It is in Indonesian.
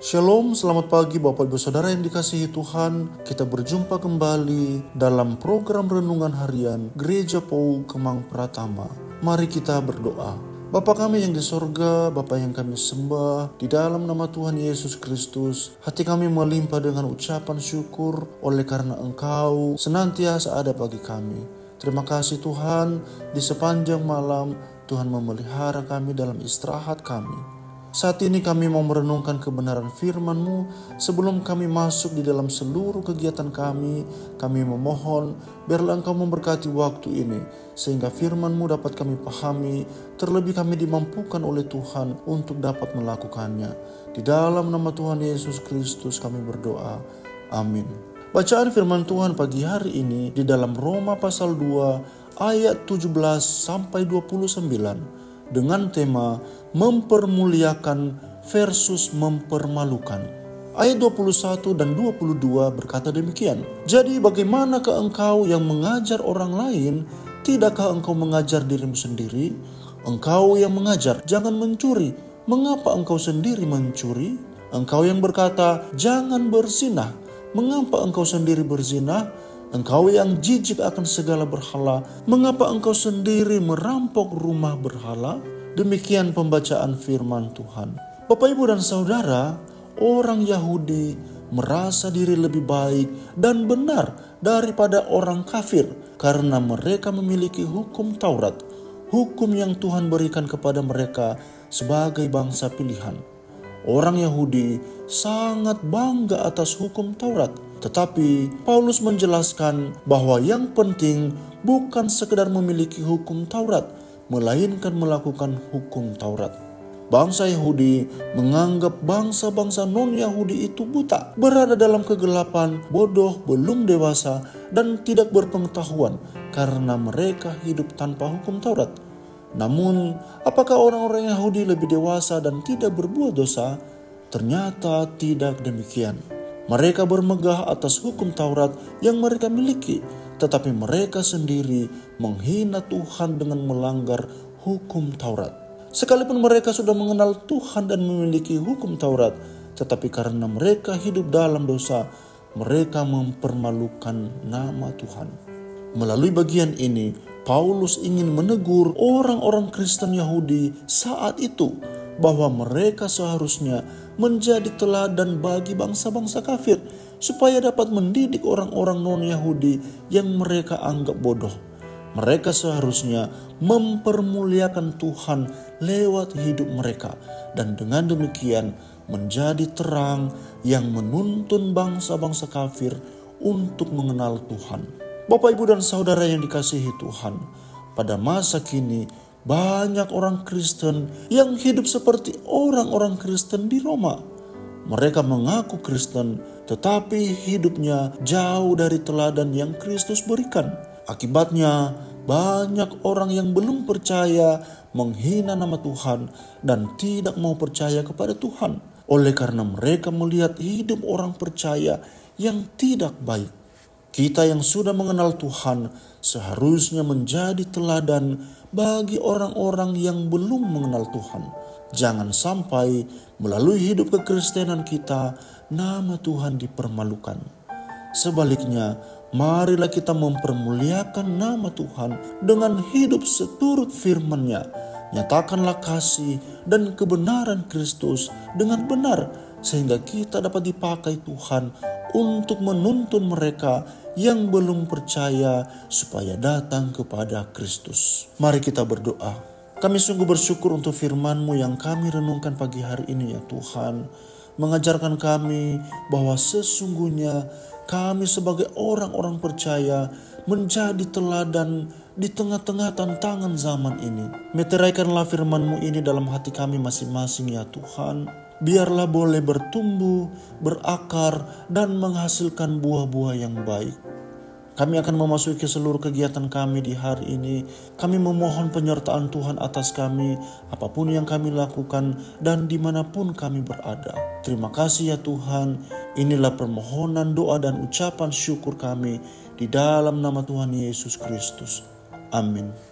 Shalom, selamat pagi Bapak Ibu Saudara yang dikasihi Tuhan. Kita berjumpa kembali dalam program Renungan Harian Gereja POU Kemang Pratama. Mari kita berdoa. Bapa kami yang di sorga, Bapa yang kami sembah, di dalam nama Tuhan Yesus Kristus, hati kami melimpah dengan ucapan syukur oleh karena Engkau senantiasa ada bagi kami. Terima kasih Tuhan, di sepanjang malam Tuhan memelihara kami dalam istirahat kami. Saat ini kami mau merenungkan kebenaran firman-Mu. Sebelum kami masuk di dalam seluruh kegiatan kami memohon biarlah Engkau memberkati waktu ini, sehingga firman-Mu dapat kami pahami, terlebih kami dimampukan oleh Tuhan untuk dapat melakukannya. Di dalam nama Tuhan Yesus Kristus kami berdoa. Amin. Bacaan firman Tuhan pagi hari ini di dalam Roma pasal 2 ayat 17 sampai 29 dengan tema mempermuliakan versus mempermalukan. Ayat 21 dan 22 berkata demikian. Jadi bagaimanakah engkau yang mengajar orang lain, tidakkah engkau mengajar dirimu sendiri? Engkau yang mengajar, jangan mencuri. Mengapa engkau sendiri mencuri? Engkau yang berkata, jangan berzinah. Mengapa engkau sendiri berzinah? Engkau yang jijik akan segala berhala, mengapa engkau sendiri merampok rumah berhala? Demikian pembacaan firman Tuhan. Bapak, Ibu, dan Saudara, orang Yahudi merasa diri lebih baik dan benar daripada orang kafir karena mereka memiliki hukum Taurat, hukum yang Tuhan berikan kepada mereka sebagai bangsa pilihan. Orang Yahudi sangat bangga atas hukum Taurat. Tetapi Paulus menjelaskan bahwa yang penting bukan sekedar memiliki hukum Taurat, melainkan melakukan hukum Taurat. Bangsa Yahudi menganggap bangsa-bangsa non-Yahudi itu buta, berada dalam kegelapan, bodoh, belum dewasa, dan tidak berpengetahuan karena mereka hidup tanpa hukum Taurat. Namun, apakah orang-orang Yahudi lebih dewasa dan tidak berbuat dosa? Ternyata tidak demikian. Mereka bermegah atas hukum Taurat yang mereka miliki, tetapi mereka sendiri menghina Tuhan dengan melanggar hukum Taurat. Sekalipun mereka sudah mengenal Tuhan dan memiliki hukum Taurat, tetapi karena mereka hidup dalam dosa, mereka mempermalukan nama Tuhan. Melalui bagian ini, Paulus ingin menegur orang-orang Kristen Yahudi saat itu bahwa mereka seharusnya menjadi teladan bagi bangsa-bangsa kafir supaya dapat mendidik orang-orang non-Yahudi yang mereka anggap bodoh. Mereka seharusnya mempermuliakan Tuhan lewat hidup mereka dan dengan demikian menjadi terang yang menuntun bangsa-bangsa kafir untuk mengenal Tuhan. Bapak, Ibu, dan Saudara yang dikasihi Tuhan, pada masa kini banyak orang Kristen yang hidup seperti orang-orang Kristen di Roma. Mereka mengaku Kristen, tetapi hidupnya jauh dari teladan yang Kristus berikan. Akibatnya, banyak orang yang belum percaya menghina nama Tuhan dan tidak mau percaya kepada Tuhan. Oleh karena mereka melihat hidup orang percaya yang tidak baik. Kita yang sudah mengenal Tuhan seharusnya menjadi teladan bagi orang-orang yang belum mengenal Tuhan. Jangan sampai melalui hidup kekristenan kita, nama Tuhan dipermalukan. Sebaliknya, marilah kita mempermuliakan nama Tuhan dengan hidup seturut firman-Nya. Nyatakanlah kasih dan kebenaran Kristus dengan benar, sehingga kita dapat dipakai Tuhan untuk menuntun mereka yang belum percaya supaya datang kepada Kristus. Mari kita berdoa. Kami sungguh bersyukur untuk firman-Mu yang kami renungkan pagi hari ini ya Tuhan. Mengajarkan kami bahwa sesungguhnya kami sebagai orang-orang percaya menjadi teladan di tengah-tengah tantangan zaman ini. Meteraikanlah firman-Mu ini dalam hati kami masing-masing ya Tuhan. Biarlah boleh bertumbuh, berakar, dan menghasilkan buah-buah yang baik. Kami akan memasuki seluruh kegiatan kami di hari ini. Kami memohon penyertaan Tuhan atas kami, apapun yang kami lakukan dan dimanapun kami berada. Terima kasih ya Tuhan. Inilah permohonan, doa, dan ucapan syukur kami di dalam nama Tuhan Yesus Kristus. Amin.